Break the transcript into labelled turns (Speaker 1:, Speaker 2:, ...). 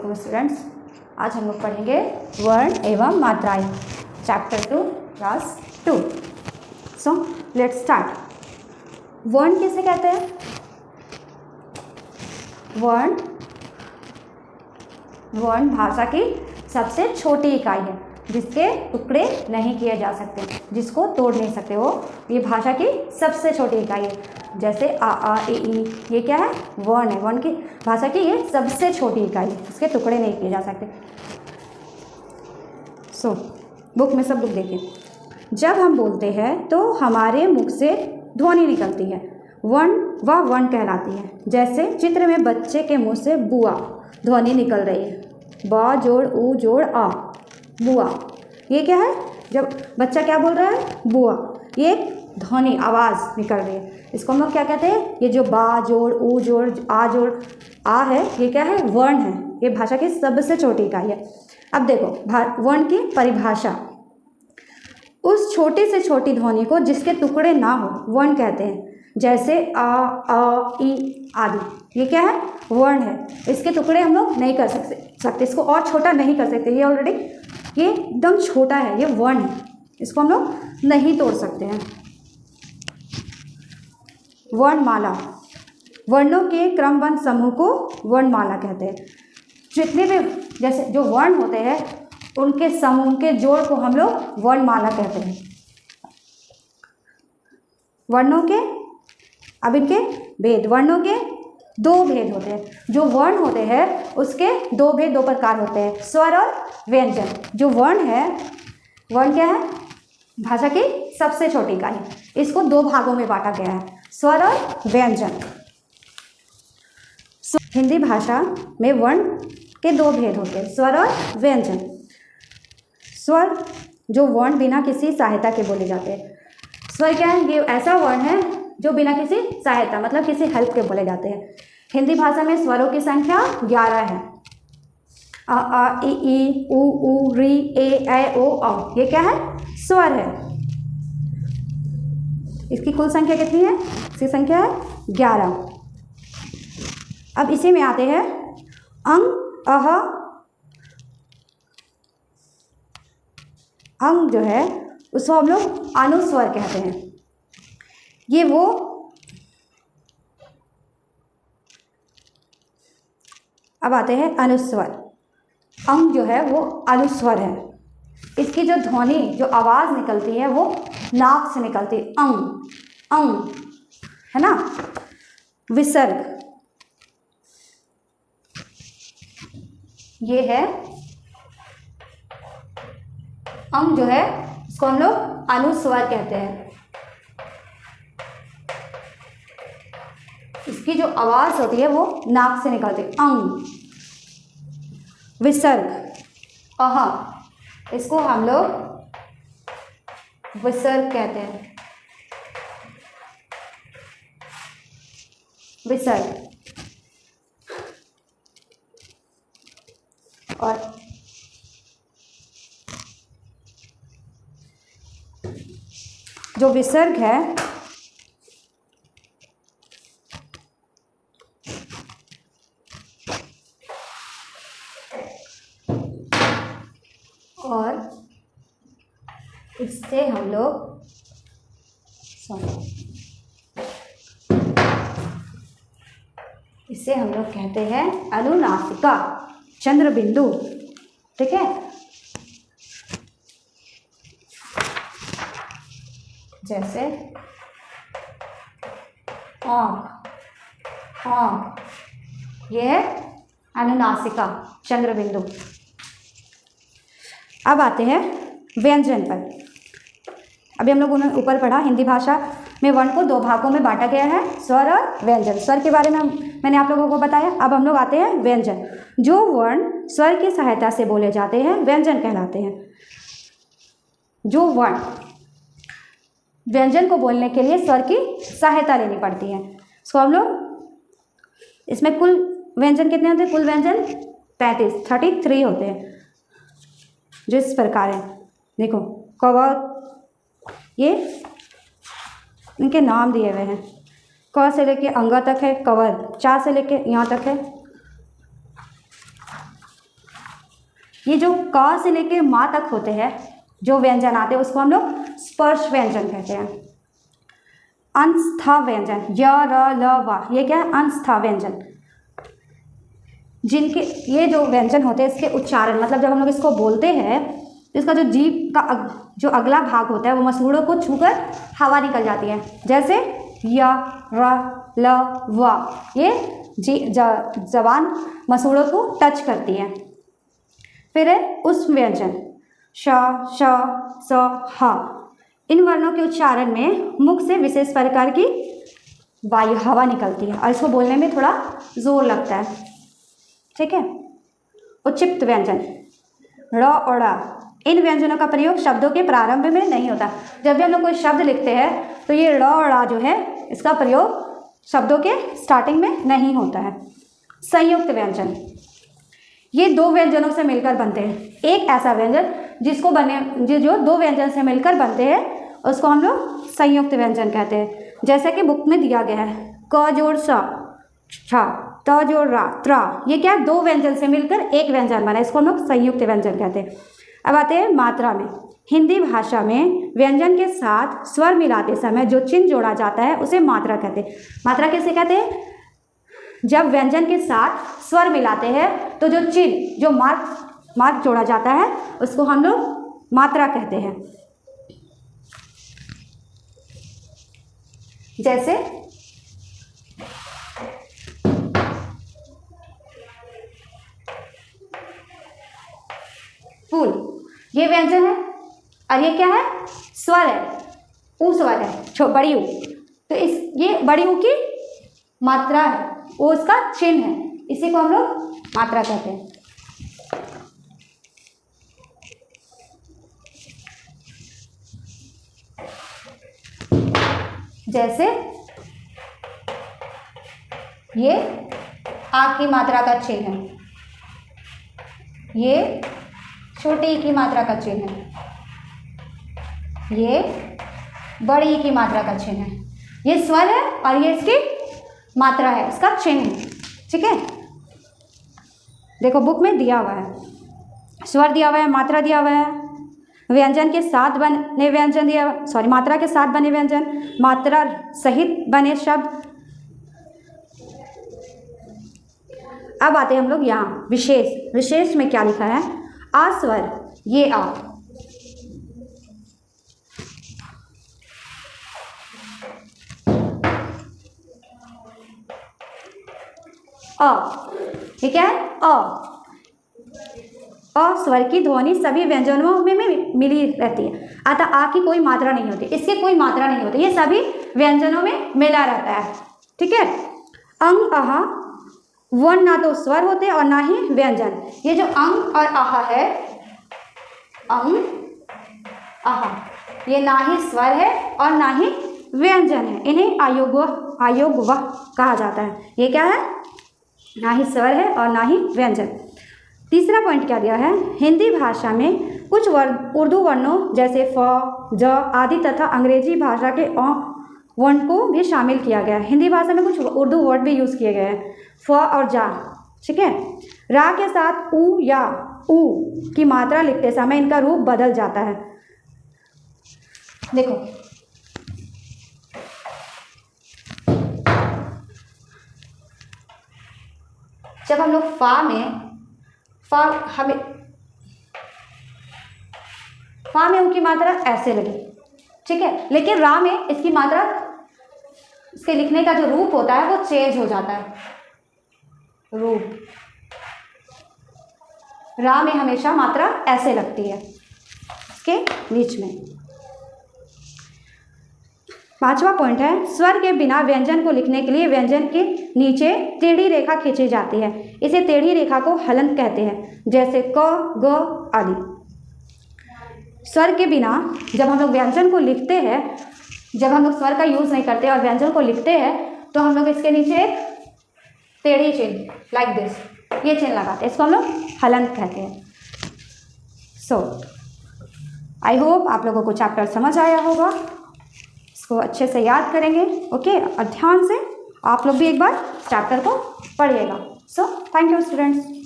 Speaker 1: वालेकुम स्टूडेंट्स। आज हम लोग पढ़ेंगे वर्ण एवं मात्राएं, chapter 2 class 2। So let's start. वर्ण किसे कहते हैं? वर्ण भाषा की सबसे छोटी इकाई है जिसके टुकड़े नहीं किए जा सकते, जिसको तोड़ नहीं सकते। वो ये भाषा की सबसे छोटी इकाई है। जैसे आ ई, ये क्या है? वर्ण है। वर्ण की भाषा की ये सबसे छोटी इकाई है, इसके टुकड़े नहीं किए जा सकते। सो बुक में सब बुक देखिए। जब हम बोलते हैं तो हमारे मुख से ध्वनि निकलती है, वर्ण कहलाती है। जैसे चित्र में बच्चे के मुंह से बुआ ध्वनि निकल रही है, बा जोड़ ऊ जोड़ आ, बुआ। ये क्या है? जब बच्चा क्या बोल रहा है? बुआ। ये ध्वनि आवाज़ निकल रही है, इसको हम लोग क्या कहते हैं? ये जो बा जोड़ ऊ जोड़ आ है, ये क्या है? वर्ण है। ये भाषा की सबसे छोटी इकाई है। अब देखो वर्ण की परिभाषा। उस छोटी से छोटी ध्वनि को जिसके टुकड़े ना हो वर्ण कहते हैं। जैसे आ ई आदि, ये क्या है? वर्ण है। इसके टुकड़े हम लोग नहीं कर सकते, इसको और छोटा नहीं कर सकते। ये ऑलरेडी ये एकदम छोटा है, ये वर्ण है, इसको हम लोग नहीं तोड़ सकते हैं। वर्णमाला, वर्णों के क्रमबद्ध समूह को वर्णमाला कहते हैं। जितने भी जैसे जो वर्ण होते हैं उनके समूह के जोड़ को हम लोग वर्णमाला कहते हैं। वर्णों के, अब इनके भेद, वर्णों के दो भेद होते हैं। जो वर्ण होते हैं उसके दो भेद, दो प्रकार होते हैं, स्वर और व्यंजन। जो वर्ण है, वर्ण क्या है? भाषा की सबसे छोटी इकाई। इसको दो भागों में बांटा गया है, स्वर और व्यंजन। हिंदी भाषा में वर्ण के दो भेद होते हैं, स्वर और व्यंजन। स्वर जो वर्ण बिना किसी सहायता के बोले जाते हैं। स्वर क्या है? ये ऐसा वर्ण है जो बिना किसी सहायता मतलब किसी हेल्प के बोले जाते हैं। हिंदी भाषा में स्वरों की संख्या 11 है। आ ई ऊ री ए ओ औ, ये क्या है? स्वर है। इसकी कुल संख्या कितनी है? इसकी संख्या है 11। अब इसी में आते हैं अंग, अंग जो है उसको हम लोग अनुस्वर कहते हैं। ये वो अब आते हैं अनुस्वर। अंग जो है वो अनुस्वर है। इसकी जो ध्वनि, जो आवाज़ निकलती है वो नाक से निकलती है। अंग है ना। विसर्ग, ये है अंग जो है इसको हम लोग अनुस्वर कहते हैं। इसकी जो आवाज़ होती है वो नाक से निकलती है, अंग। विसर्ग, इसको हम लोग विसर्ग कहते हैं। विसर्ग। और जो विसर्ग है और इससे हम लोग कहते हैं अनुनासिका, चंद्र बिंदु। ठीक है। जैसे ये है अनुनासिका, चंद्र बिंदु। अब आते हैं व्यंजन पर। अभी हम लोगों ने ऊपर पढ़ा हिंदी भाषा में वर्ण को दो भागों में बांटा गया है, स्वर और व्यंजन। स्वर के बारे में मैंने आप लोगों को बताया। अब हम लोग आते हैं व्यंजन। जो वर्ण स्वर की सहायता से बोले जाते हैं व्यंजन कहलाते हैं। जो वर्ण, व्यंजन को बोलने के लिए स्वर की सहायता लेनी पड़ती है। इसको हम लोग, इसमें कुल व्यंजन कितने होते हैं? कुल व्यंजन 33 होते हैं, जो इस प्रकार है। देखो कवर, ये इनके नाम दिए हुए हैं। क से लेके अंगा तक है कवर, चा से लेके यहाँ तक है ये जो क से लेके माँ तक होते हैं जो व्यंजन आते हैं उसको हम लोग स्पर्श व्यंजन कहते हैं। अंतस्थ व्यंजन य र ल व, ये क्या है? अंतस्थ व्यंजन, जिनके ये जो व्यंजन होते हैं इसके उच्चारण मतलब जब हम लोग इसको बोलते हैं तो इसका जो जीभ का जो अगला भाग होता है वो मसूड़ों को छूकर हवा निकल जाती है। जैसे य र ल व, ये जबान मसूड़ों को टच करती है। फिर है उस व्यंजन श श स ह, इन वर्णों के उच्चारण में मुख से विशेष प्रकार की वायु हवा निकलती है और इसको बोलने में थोड़ा जोर लगता है। ठीक है। उच्चिप्त व्यंजन ड़ और ड़, इन व्यंजनों का प्रयोग शब्दों के प्रारंभ में नहीं होता। जब भी हम लोग कोई शब्द लिखते हैं तो ये ड़ और ड़ जो है इसका प्रयोग शब्दों के स्टार्टिंग में नहीं होता है। संयुक्त व्यंजन, ये दो व्यंजनों से मिलकर बनते हैं। एक ऐसा व्यंजन जिसको जो दो व्यंजन से मिलकर बनते हैं उसको हम लोग संयुक्त व्यंजन कहते हैं। जैसे कि बुक में दिया गया है क जोड़ स छ, त जोड़ रा त्रा, ये क्या है? दो व्यंजन से मिलकर एक व्यंजन बना, इसको हम लोग संयुक्त व्यंजन कहते हैं। अब आते हैं मात्रा में। हिंदी भाषा में व्यंजन के साथ स्वर मिलाते समय जो चिन्ह जोड़ा जाता है उसे मात्रा कहते हैं। मात्रा कैसे कहते हैं? जब व्यंजन के साथ स्वर मिलाते हैं तो जो चिन्ह जो मार्क जोड़ा जाता है उसको हम लोग मात्रा कहते हैं। जैसे फूल, ये व्यंजन है और ये क्या है? स्वर है, ऊ स्वर है, बड़ी ऊ, तो ये बड़ी ऊ की मात्रा है, वो उसका चिन्ह है, इसी को हम लोग मात्रा कहते हैं। जैसे ये आ की मात्रा का चिन्ह है, ये छोटी ई की मात्रा का चिन्ह है, ये बड़ी ई की मात्रा का चिन्ह है। ये स्वर है और ये इसकी मात्रा है, इसका चिन्ह है। ठीक है। देखो बुक में दिया हुआ है, स्वर दिया हुआ है, मात्रा दिया हुआ है, व्यंजन के साथ बने व्यंजन दिया, मात्रा के साथ बने व्यंजन, मात्रा सहित बने शब्द। अब आते हैं हम लोग यहाँ विशेष। विशेष में क्या लिखा है? आ स्वर, ये आ, ये क्या है? अ स्वर की ध्वनि सभी व्यंजनों में मिली रहती है, अतः आ की कोई मात्रा नहीं होती, इसकी कोई मात्रा नहीं होती, ये सभी व्यंजनों में मिला रहता है। ठीक है। अंग अह वर्ण ना तो स्वर होते और ना ही व्यंजन। ये जो अंग और आह है, अंग आह, ये ना ही स्वर है और ना ही व्यंजन है, इन्हें आयोग वह कहा जाता है। ये क्या है? ना ही स्वर है और ना ही व्यंजन। तीसरा पॉइंट क्या दिया है? हिंदी भाषा में कुछ उर्दू वर्णों जैसे फ, ज आदि तथा अंग्रेजी भाषा के वर्ण को भी शामिल किया गया है। हिंदी भाषा में कुछ उर्दू वर्ड भी यूज़ किए गए हैं, फ और जा। ठीक है। रा के साथ ऊ या ऊ की मात्रा लिखते समय इनका रूप बदल जाता है। देखो जब हम लोग फा में ऊ की मात्रा ऐसे लगी, ठीक है, लेकिन रा में इसकी मात्रा, इसके लिखने का जो रूप होता है वो चेंज हो जाता है। रूप रा में हमेशा मात्रा ऐसे लगती है इसके बीच में। पांचवा पॉइंट है स्वर के बिना व्यंजन को लिखने के लिए व्यंजन के नीचे टेढ़ी रेखा खींची जाती है, इसे टेढ़ी रेखा को हलंत कहते हैं, जैसे क, ग आदि। स्वर के बिना जब हम लोग व्यंजन को लिखते हैं, जब हम लोग स्वर का यूज़ नहीं करते और व्यंजन को लिखते हैं तो हम लोग इसके नीचे एक टेढ़ी चिन्ह लाइक दिस, ये चिन्ह लगाते हैं, इसको हम लोग हलंत कहते हैं। सो आई होप आप लोगों को चैप्टर समझ आया होगा, इसको अच्छे से याद करेंगे। ओके, और ध्यान से आप लोग भी एक बार चैप्टर को पढ़िएगा। So thank you students.